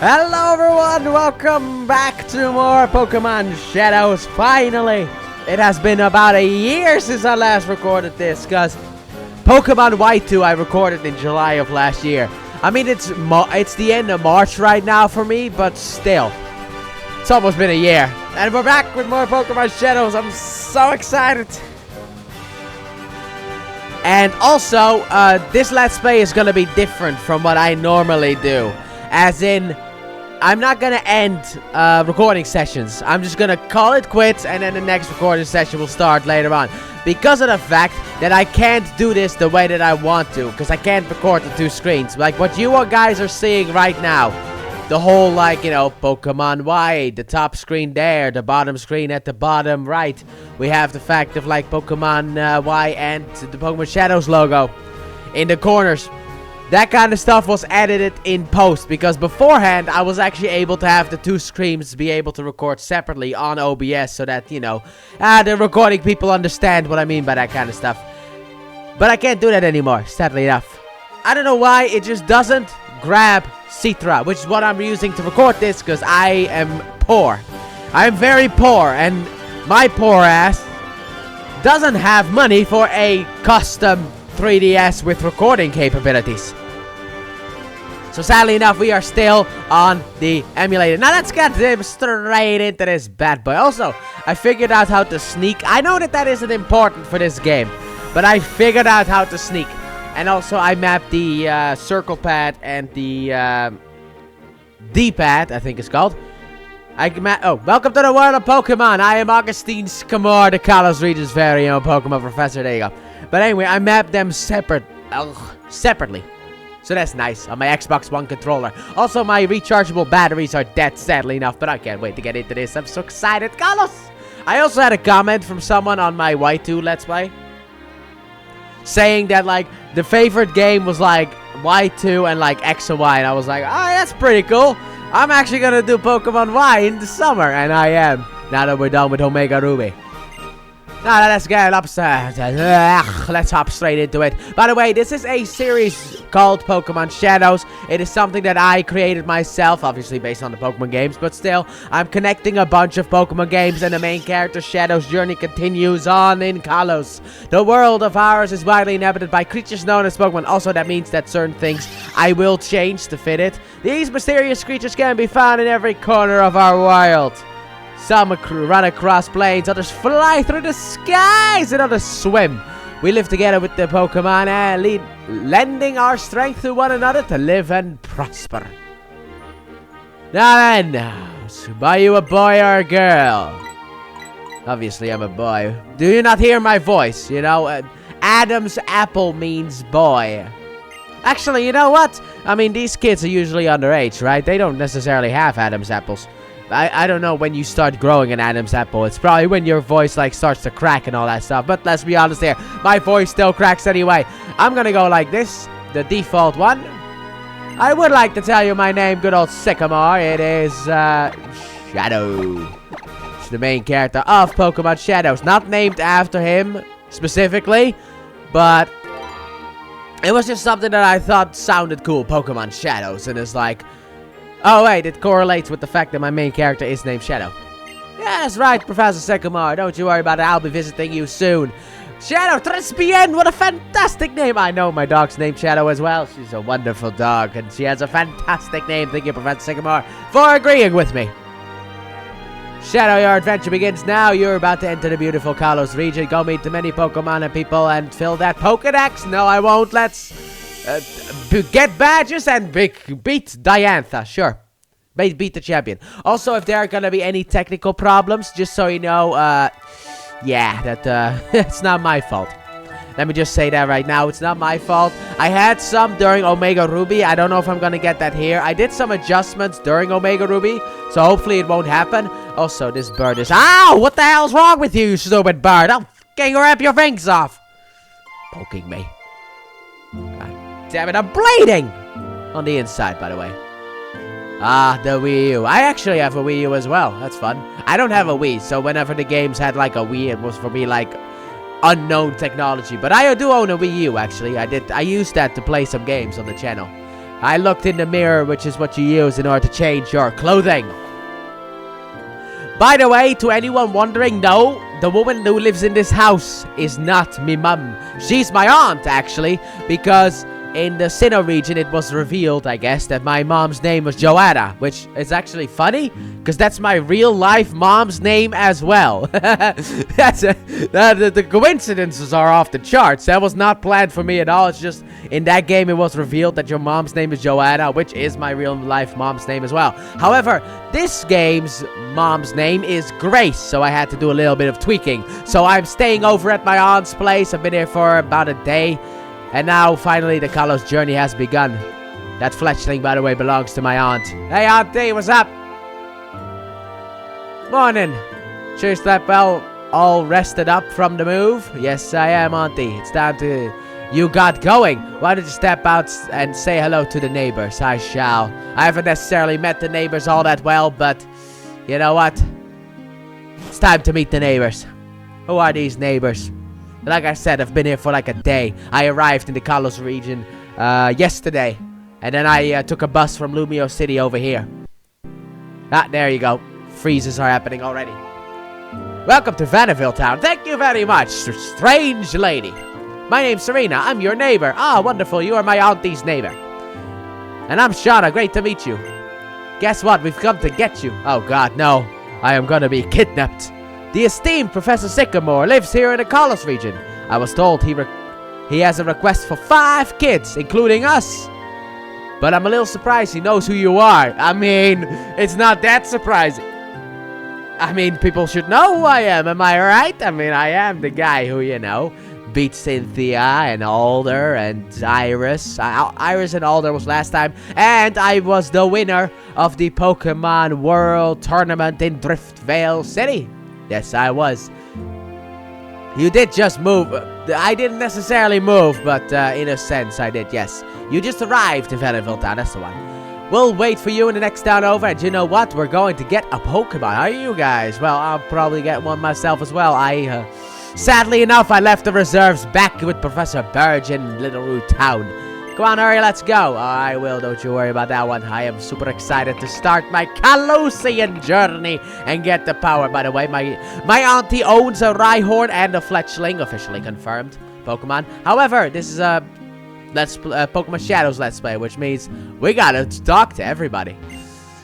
Hello everyone, welcome back to more Pokemon Shadows. Finally, it has been about a year since I last recorded this, because Pokemon Y2 I recorded in July of last year. I mean, it's the end of March right now for me, but still, it's almost been a year. And we're back with more Pokemon Shadows. I'm so excited. And also, this Let's Play is going to be different from what I normally do. As in, I'm not going to end recording sessions. I'm just going to call it quits, and then the next recording session will start later on. Because of the fact that I can't do this the way that I want to. Because I can't record the two screens. Like what you guys are seeing right now. The whole, like, you know, Pokemon Y. The top screen there. The bottom screen at the bottom right. We have the fact of, like, Pokemon Y and the Pokemon Shadows logo in the corners. That kind of stuff was edited in post, because beforehand I was actually able to have the two screens be able to record separately on OBS, so that, you know, the recording people understand what I mean by that kind of stuff. But I can't do that anymore, sadly enough. I don't know why, it just doesn't grab Citra, which is what I'm using to record this, because I am poor. I'm very poor, and my poor ass doesn't have money for a custom 3DS with recording capabilities. So sadly enough, we are still on the emulator. Now let's get straight into this bad boy. Also, I figured out how to sneak. I know that isn't important for this game, but I figured out how to sneak. And also, I mapped the circle pad and the D-pad, I think it's called. Welcome to the world of Pokemon. I am Augustine Scamore, the Kalos region's very own Pokemon professor. There you go. But anyway, I mapped them separately. So that's nice on my Xbox One controller. Also, my rechargeable batteries are dead, sadly enough. But I can't wait to get into this. I'm so excited. Kalos! I also had a comment from someone on my Y2 Let's Play saying that, like, the favorite game was, like, Y2 and, like, X and Y. And I was like, oh, that's pretty cool. I'm actually going to do Pokemon Y in the summer. And I am. Now that we're done with Omega Ruby. Now let's get upstairs. Let's hop straight into it. By the way, this is a series called Pokemon Shadows. It is something that I created myself, obviously based on the Pokemon games, but still, I'm connecting a bunch of Pokemon games, and the main character Shadow's journey continues on in Kalos. The world of ours is widely inhabited by creatures known as Pokemon. Also, that means that certain things I will change to fit it. These mysterious creatures can be found in every corner of our world. Some run across plains, others fly through the skies, and others swim. We live together with the Pokemon and lending our strength to one another to live and prosper. Now then, are you a boy or a girl? Obviously, I'm a boy. Do you not hear my voice? You know, Adam's apple means boy. Actually, you know what? I mean, these kids are usually underage, right? They don't necessarily have Adam's apples. I don't know when you start growing an Adam's apple. It's probably when your voice, like, starts to crack and all that stuff. But let's be honest here. My voice still cracks anyway. I'm gonna go like this. The default one. I would like to tell you my name, good old Sycamore. It is, Shadow. It's the main character of Pokemon Shadows. Not named after him, specifically. But it was just something that I thought sounded cool. Pokemon Shadows. And it's like... Oh, wait, it correlates with the fact that my main character is named Shadow. Yeah, that's right, Professor Sycamore. Don't you worry about it. I'll be visiting you soon. Shadow Trespian, what a fantastic name. I know my dog's named Shadow as well. She's a wonderful dog, and she has a fantastic name. Thank you, Professor Sycamore, for agreeing with me. Shadow, your adventure begins now. You're about to enter the beautiful Kalos region. Go meet the many Pokemon and people and fill that Pokedex. No, I won't. Let's... get badges and beat Diantha, sure. Beat the champion. Also, if there are gonna be any technical problems, just so you know, yeah, it's not my fault. Let me just say that right now, it's not my fault. I had some during Omega Ruby. I don't know if I'm gonna get that here. I did some adjustments during Omega Ruby, so hopefully it won't happen. Also, this bird is... Ow! What the hell's wrong with you, stupid bird? I'll fucking rip your wings off. Poking me. God damn it, I'm bleeding! On the inside, by the way. Ah, the Wii U. I actually have a Wii U as well. That's fun. I don't have a Wii, so whenever the games had, like, a Wii, it was for me, like, unknown technology. But I do own a Wii U, actually. I used that to play some games on the channel. I looked in the mirror, which is what you use in order to change your clothing. By the way, to anyone wondering, no, the woman who lives in this house is not me mum. She's my aunt, actually, because in the Sinnoh region, it was revealed, I guess, that my mom's name was Joanna, which is actually funny, because that's my real-life mom's name as well. The coincidences are off the charts. That was not planned for me at all. It's just, in that game, it was revealed that your mom's name is Joanna, which is my real-life mom's name as well. However, this game's mom's name is Grace, so I had to do a little bit of tweaking. So I'm staying over at my aunt's place. I've been here for about a day. And now, finally, the Kalos journey has begun. That fletchling, by the way, belongs to my aunt. Hey, auntie, what's up? Morning. Sure you slept well, all rested up from the move? Yes, I am, auntie. It's time to... You got going. Why don't you step out and say hello to the neighbors? I shall. I haven't necessarily met the neighbors all that well, but... You know what? It's time to meet the neighbors. Who are these neighbors? Like I said, I've been here for like a day. I arrived in the Kalos region yesterday. And then I took a bus from Lumio City over here. Ah, there you go. Freezes are happening already. Welcome to Vanderville Town. Thank you very much, strange lady. My name's Serena. I'm your neighbor. Ah, wonderful. You are my auntie's neighbor. And I'm Shauna. Great to meet you. Guess what? We've come to get you. Oh, God, no. I am gonna be kidnapped. The esteemed Professor Sycamore lives here in the Kalos region. I was told he has a request for 5 kids, including us. But I'm a little surprised he knows who you are. I mean, it's not that surprising. I mean, people should know who I am I right? I mean, I am the guy who, you know, beat Cynthia and Alder and Iris. Iris and Alder was last time. And I was the winner of the Pokemon World Tournament in Driftvale City. Yes, I was. You did just move. I didn't necessarily move, but in a sense I did, yes. You just arrived in Vanderville Town, that's the one. We'll wait for you in the next town over, and you know what? We're going to get a Pokemon. Are you guys? Well, I'll probably get one myself as well. Sadly enough, I left the reserves back with Professor Burge in Little Root Town. Come on, hurry, let's go. I will, don't you worry about that one. I am super excited to start my Kalosian journey and get the power. By the way, my auntie owns a Rhyhorn and a Fletchling, officially confirmed Pokemon. However, this is a Pokemon Shadows Let's Play, which means we gotta talk to everybody.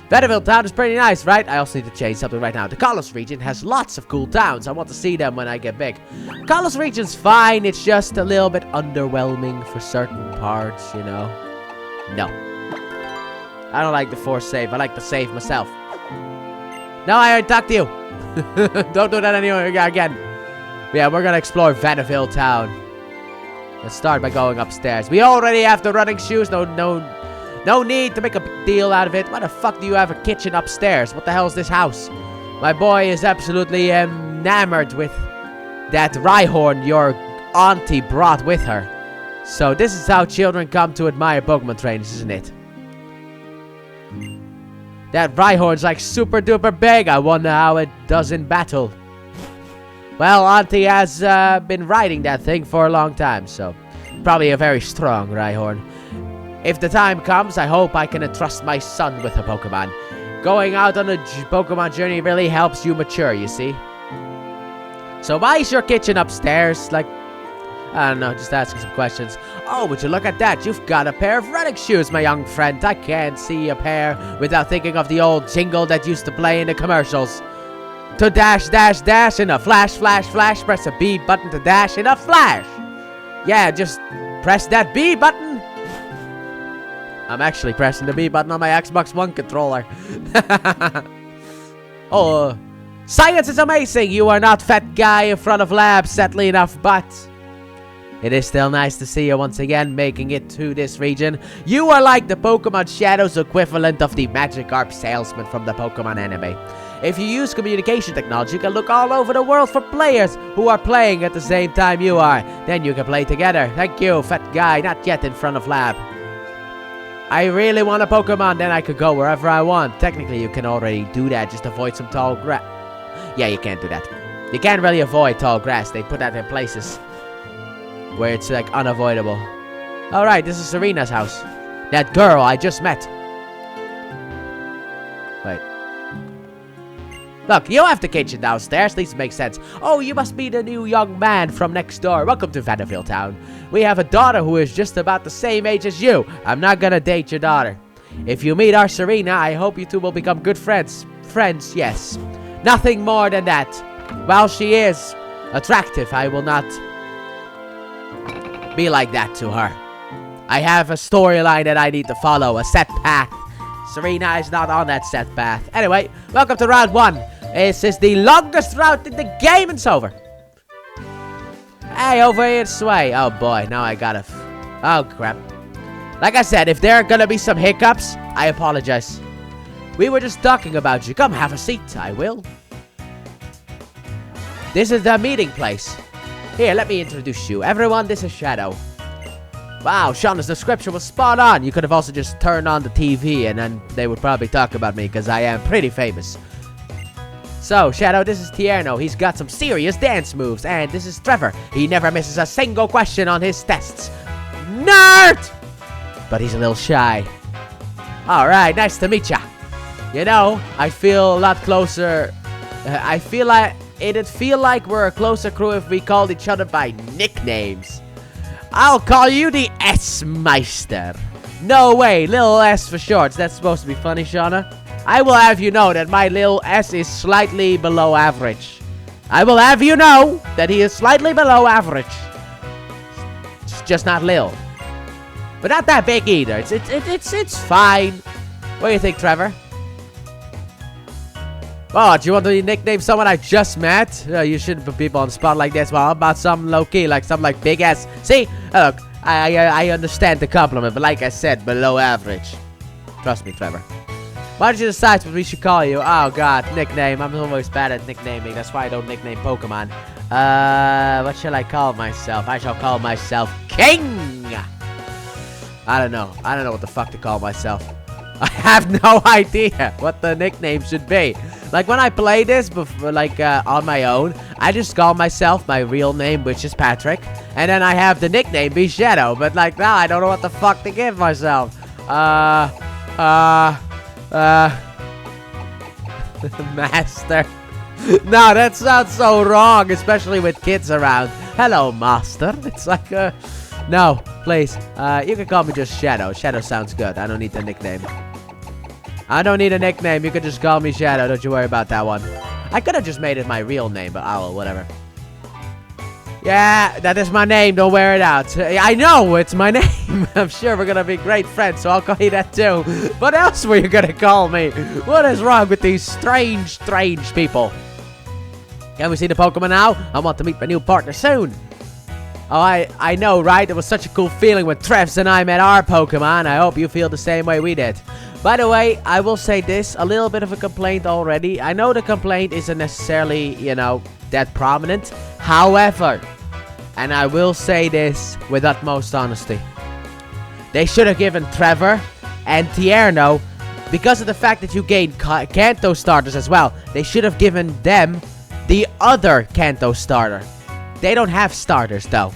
Vanderville Town is pretty nice, right? I also need to change something right now. The Kalos region has lots of cool towns. I want to see them when I get big. Kalos region's fine. It's just a little bit underwhelming for certain parts, you know. No. I don't like the force save. I like to save myself. No, I already talked to you. Don't do that anymore again. Yeah, we're gonna explore Vanderville Town. Let's start by going upstairs. We already have the running shoes. No need to make a big deal out of it. Why the fuck do you have a kitchen upstairs? What the hell is this house? My boy is absolutely enamored with that Rhyhorn your auntie brought with her. So this is how children come to admire Pokemon trainers, isn't it? That Rhyhorn's like super duper big. I wonder how it does in battle. Well, auntie has been riding that thing for a long time, so probably a very strong Rhyhorn. If the time comes, I hope I can entrust my son with a Pokemon. Going out on a Pokemon journey really helps you mature, you see. So why is your kitchen upstairs? Like, I don't know, just asking some questions. Oh, would you look at that? You've got a pair of running shoes, my young friend. I can't see a pair without thinking of the old jingle that used to play in the commercials. To dash, dash, dash in a flash, flash, flash. Press a B button to dash in a flash. Yeah, just press that B button. I'm actually pressing the B button on my Xbox One controller. Oh, science is amazing. You are not fat guy in front of lab, sadly enough, but it is still nice to see you once again making it to this region. You are like the Pokemon Shadows equivalent of the Magikarp salesman from the Pokemon anime. If you use communication technology, you can look all over the world for players who are playing at the same time you are. Then you can play together. Thank you, fat guy. Not yet in front of lab. I really want a Pokemon, then I could go wherever I want. Technically, you can already do that. Just avoid some tall grass. Yeah, you can't do that. You can't really avoid tall grass. They put that in places where it's like unavoidable. Alright, this is Serena's house. That girl I just met. Wait. Look, you have the kitchen downstairs. These make sense. Oh, you must be the new young man from next door. Welcome to Vanderbilt Town. We have a daughter who is just about the same age as you. I'm not gonna date your daughter. If you meet our Serena, I hope you two will become good friends. Friends, yes. Nothing more than that. While she is attractive, I will not be like that to her. I have a storyline that I need to follow, a set path. Serena is not on that set path. Anyway, welcome to round 1. This is the longest round in the game, and it's over. Hey, over here, Sway. Oh boy, now I gotta... Oh crap. Like I said, if there are gonna be some hiccups, I apologize. We were just talking about you. Come have a seat. I will. This is the meeting place. Here, let me introduce you. Everyone, this is Shadow. Wow, Shauna's description was spot on. You could have also just turned on the TV and then they would probably talk about me because I am pretty famous. So, Shadow, this is Tierno. He's got some serious dance moves. And this is Trevor. He never misses a single question on his tests. Nerd! But he's a little shy. Alright, nice to meet ya. You know, I feel a lot closer. I feel like it'd feel like we're a closer crew if we called each other by nicknames. I'll call you the S-Meister. No way, little S for short. That's supposed to be funny, Shauna. I will have you know that my little S is slightly below average. I will have you know that he is slightly below average. It's just not lil. But not that big either. It's fine. What do you think, Trevor? Oh, do you want to nickname someone I just met? You shouldn't put people on the spot like this. Well, how about some low-key, like something like Big S? See? Look, I understand the compliment, but like I said, below average. Trust me, Trevor. Why don't you decide what we should call you? Oh, God, nickname. I'm always bad at nicknaming. That's why I don't nickname Pokemon. What shall I call myself? I shall call myself King! I don't know. I don't know what the fuck to call myself. I have no idea what the nickname should be. Like, when I play this, before, like, on my own, I just call myself my real name, which is Patrick. And then I have the nickname be Shadow. But, like, now I don't know what the fuck to give myself. Master. No, that sounds so wrong, especially with kids around. Hello, Master. It's like, no, please. You can call me just Shadow. Shadow sounds good. I don't need the nickname. I don't need a nickname. You can just call me Shadow. Don't you worry about that one. I could have just made it my real name, but oh, whatever. Yeah, that is my name. Don't wear it out. I know it's my name. I'm sure we're going to be great friends, so I'll call you that too. What else were you going to call me? What is wrong with these strange people? Can we see the Pokemon now? I want to meet my new partner soon. Oh, I know, right? It was such a cool feeling when Trevs and I met our Pokemon. I hope you feel the same way we did. By the way, I will say this, a little bit of a complaint already. I know the complaint isn't necessarily, you know, that prominent. However, and I will say this with utmost honesty, they should have given Trevor and Tierno, because of the fact that you gained Kanto starters as well, they should have given them the other Kanto starter. They don't have starters though,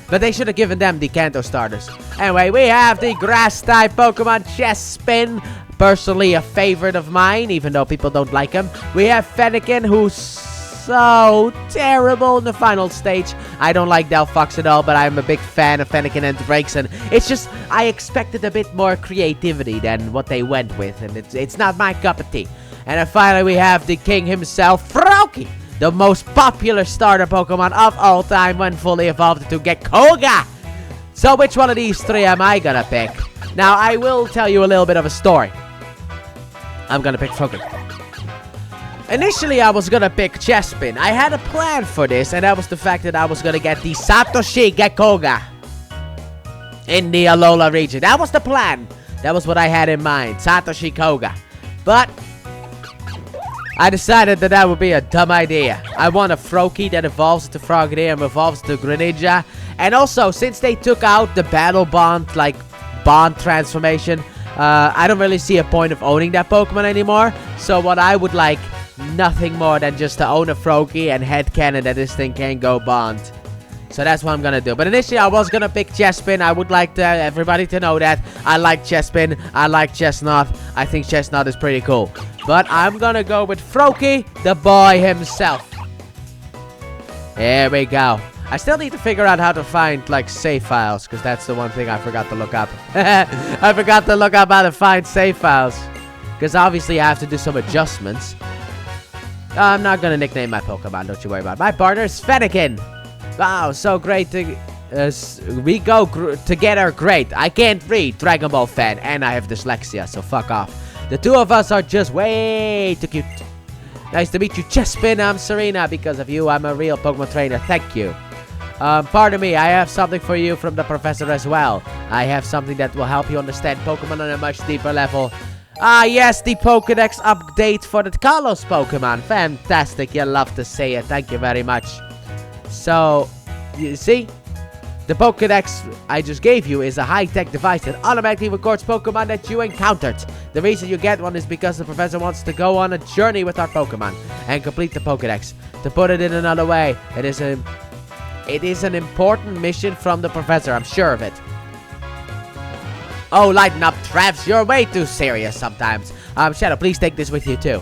but they should have given them the Kanto starters. Anyway, we have the Grass-type Pokemon Chespin. Personally a favorite of mine, even though people don't like him. We have Fennekin, who's so terrible in the final stage. I don't like Delphox at all, but I'm a big fan of Fennekin and Drakeson. It's just, I expected a bit more creativity than what they went with, and it's not my cup of tea. And then finally we have the king himself, Froakie, the most popular starter Pokemon of all time when fully evolved into Gekkoga. So which one of these three am I gonna pick? Now, I will tell you a little bit of a story. I'm gonna pick Froakie. Initially, I was gonna pick Chespin. I had a plan for this, and that was the fact that I was gonna get the Satoshi Gekkoga in the Alola region. That was the plan. That was what I had in mind, Satoshi Koga. But I decided that would be a dumb idea. I want a Froakie that evolves into Frogadier and evolves into Greninja. And also, since they took out the Battle Bond, like, Bond transformation, I don't really see a point of owning that Pokemon anymore. So what I would like, nothing more than just to own a Froakie and headcanon that this thing can go Bond. So that's what I'm gonna do. But initially, I was gonna pick Chespin. I would like everybody to know that I like Chespin. I like Chestnut. I think Chestnut is pretty cool. But I'm gonna go with Froakie, the boy himself. Here we go. I still need to figure out how to find, like, save files, because that's the one thing I forgot to look up. I forgot to look up how to find save files. Because obviously I have to do some adjustments. I'm not gonna nickname my Pokemon, don't you worry about it. My partner is Fennekin. Wow, so great to... we go together great. I can't read Dragon Ball fan, and I have dyslexia, so fuck off. The two of us are just way too cute. Nice to meet you, Chespin. I'm Serena. Because of you, I'm a real Pokemon trainer. Thank you. Pardon me, I have something for you from the professor as well. I have something that will help you understand Pokemon on a much deeper level. Ah, yes, the Pokédex update for the Kalos Pokemon. Fantastic, you love to say it. Thank you very much. So, you see? The Pokédex I just gave you is a high-tech device that automatically records Pokemon that you encountered. The reason you get one is because the professor wants to go on a journey with our Pokemon and complete the Pokédex. To put it in another way, it is an important mission from the professor, I'm sure of it. Oh, lighten up, Travs. You're way too serious sometimes. Shadow, please take this with you too.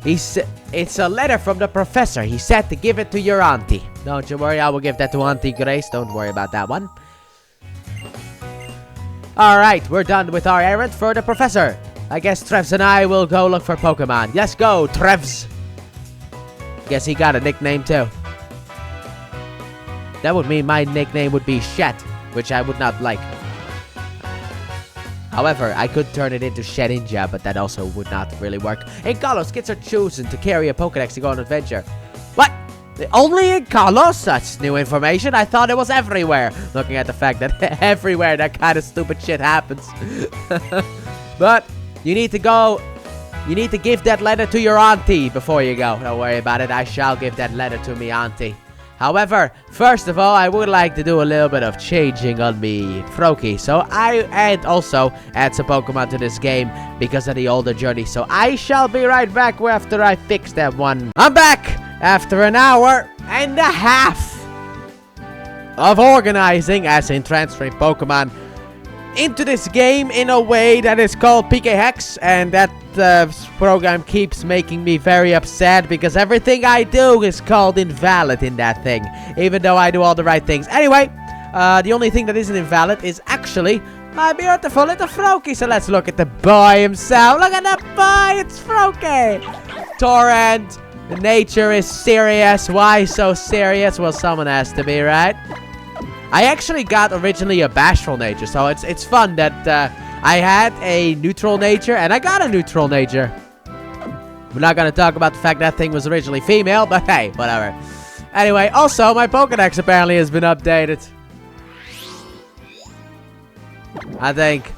It's a letter from the professor. He said to give it to your auntie. Don't you worry, I will give that to Auntie Grace. Don't worry about that one. Alright, we're done with our errand for the professor. I guess Trevs and I will go look for Pokemon. Let's go, Trevs. Guess he got a nickname too. That would mean my nickname would be Shet, which I would not like. However, I could turn it into Shedinja, but that also would not really work. In Kalos, kids are chosen to carry a Pokédex to go on an adventure. What? Only in Kalos? That's new information. I thought it was everywhere. Looking at the fact that everywhere that kind of stupid shit happens. But you need to go. You need to give that letter to your auntie before you go. Don't worry about it. I shall give that letter to me auntie. However, first of all, I would like to do a little bit of changing on me Froakie. So and also add some Pokemon to this game because of the older journey. So I shall be right back after I fix that one. I'm back after an hour and a half of organizing, as in transferring Pokemon into this game in a way that is called PK Hex, and that program keeps making me very upset because everything I do is called invalid in that thing, even though I do all the right things. Anyway, the only thing that isn't invalid is actually my beautiful little Froakie. So let's look at the boy himself. Look at that boy, it's Froakie. Torrent, the nature is serious. Why so serious? Well, someone has to be, right? I actually got originally a bashful nature, so it's fun that I had a neutral nature and I got a neutral nature. We're not gonna talk about the fact that thing was originally female, but hey, whatever. Anyway, also my Pokédex apparently has been updated. I think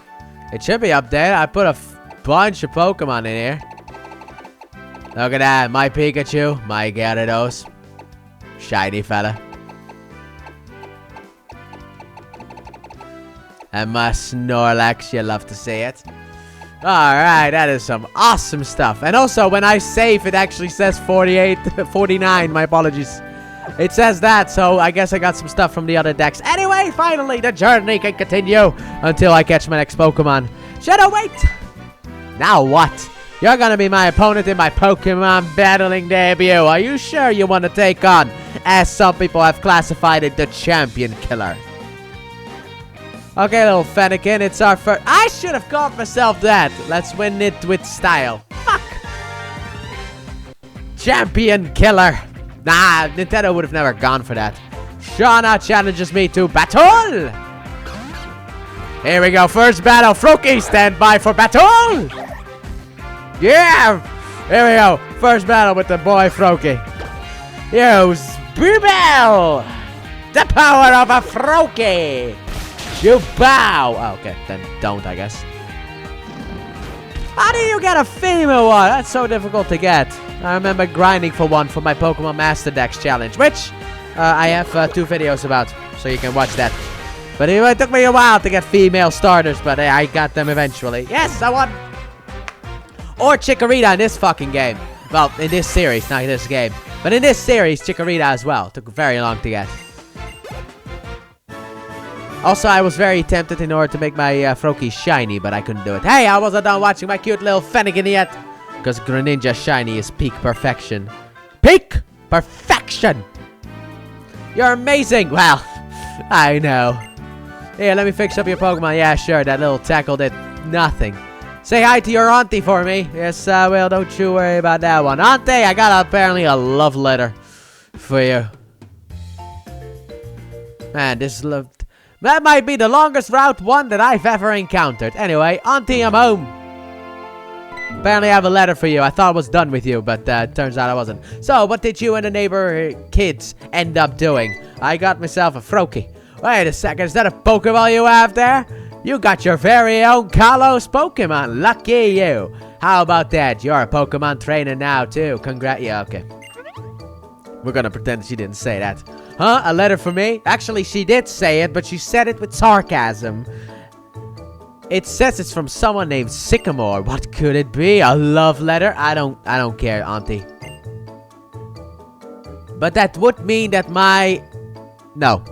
it should be updated. I put a bunch of Pokemon in here. Look at that, my Pikachu, my Gyarados, shiny fella. And my Snorlax, you love to see it. Alright, that is some awesome stuff. And also, when I save, it actually says 49, my apologies. It says that, so I guess I got some stuff from the other decks. Anyway, finally, the journey can continue until I catch my next Pokemon. Shadow, wait! Now what? You're gonna be my opponent in my Pokemon battling debut. Are you sure you want to take on, as some people have classified it, the champion killer? Okay, little Fennekin, it's our first... I should have called myself that. Let's win it with style. Fuck! Champion killer. Nah, Nintendo would have never gone for that. Shauna challenges me to battle! Here we go, first battle. Froakie, stand by for battle! Yeah! Here we go, first battle with the boy Froakie. Use Bubble! The power of a Froakie! You bow! Oh, okay, then don't, I guess. How do you get a female one? That's so difficult to get. I remember grinding for one for my Pokemon Master Dex challenge, which I have 2 videos about, so you can watch that. But it took me a while to get female starters, but I got them eventually. Yes, I won! Or Chikorita in this fucking game. Well, in this series, not in this game. But in this series, Chikorita as well. Took very long to get. Also, I was very tempted in order to make my Froakie shiny, but I couldn't do it. Hey, I wasn't done watching my cute little Fennekin yet. Because Greninja shiny is peak perfection. Peak perfection! You're amazing! Well, I know. Here, let me fix up your Pokemon. Yeah, sure, that little tackle did nothing. Say hi to your auntie for me. Yes, I will. Don't you worry about that one. Auntie, I got apparently a love letter for you. Man, that might be the longest route one that I've ever encountered. Anyway, auntie, I'm home. Apparently I have a letter for you. I thought I was done with you, but turns out I wasn't. So, what did you and the neighbor kids end up doing? I got myself a Froakie. Wait a second, is that a Pokeball you have there? You got your very own Kalos Pokemon. Lucky you. How about that? You're a Pokemon trainer now, too. Yeah, okay. We're gonna pretend she didn't say that. Huh? A letter for me? Actually, she did say it, but she said it with sarcasm. It says it's from someone named Sycamore. What could it be? A love letter? I don't care, auntie. But that would mean that No,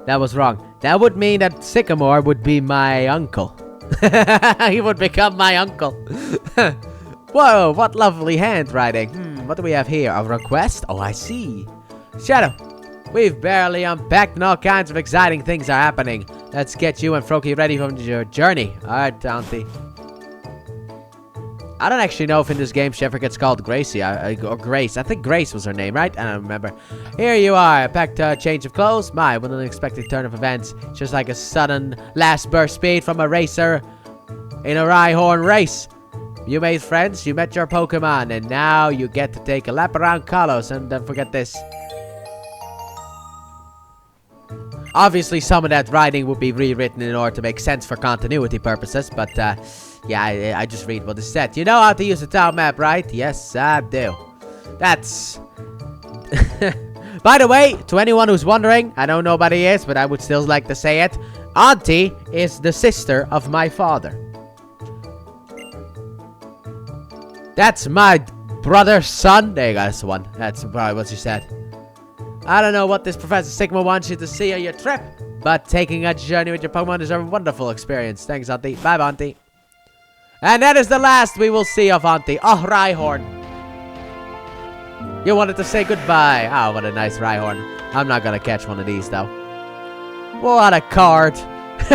that was wrong. That would mean that Sycamore would be my uncle. He would become my uncle. Whoa, what lovely handwriting. What do we have here? A request? Oh, I see. Shadow, we've barely unpacked and all kinds of exciting things are happening. Let's get you and Froakie ready for your journey. Alright, auntie. I don't actually know if in this game she ever gets called Gracie or Grace. I think Grace was her name, right? I don't remember. Here you are. A packed change of clothes. My, what an unexpected turn of events. Just like a sudden last burst speed from a racer in a Rhyhorn race. You made friends, you met your Pokemon, and now you get to take a lap around Kalos. And don't forget this. Obviously, some of that writing would be rewritten in order to make sense for continuity purposes, but yeah, I just read what is said. You know how to use a town map, right? Yes, I do. That's... By the way, to anyone who's wondering, I know nobody is, but I would still like to say it. Auntie is the sister of my father. That's my brother's son. There you go, that's the one. That's probably what she said. I don't know what this Professor Sigma wants you to see on your trip, but taking a journey with your Pokemon is a wonderful experience. Thanks, Auntie. Bye, Auntie. And that is the last we will see of Auntie. Oh, Rhyhorn. You wanted to say goodbye. Oh, what a nice Rhyhorn. I'm not gonna catch one of these, though. What a card.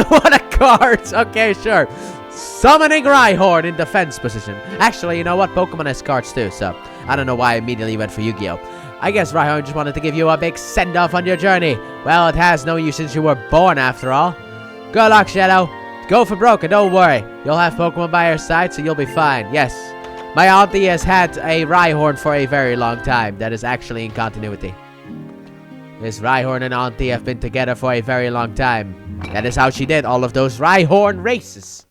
What a card. Okay, sure. Summoning Rhyhorn in defense position. Actually, you know what? Pokemon has cards, too, so I don't know why I immediately went for Yu-Gi-Oh! I guess Rhyhorn just wanted to give you a big send-off on your journey. Well, it has known you since you were born, after all. Good luck, Shadow. Go for broke and don't worry. You'll have Pokemon by your side, so you'll be fine. Yes, my auntie has had a Rhyhorn for a very long time. That is actually in continuity. This Rhyhorn and auntie have been together for a very long time. That is how she did all of those Rhyhorn races.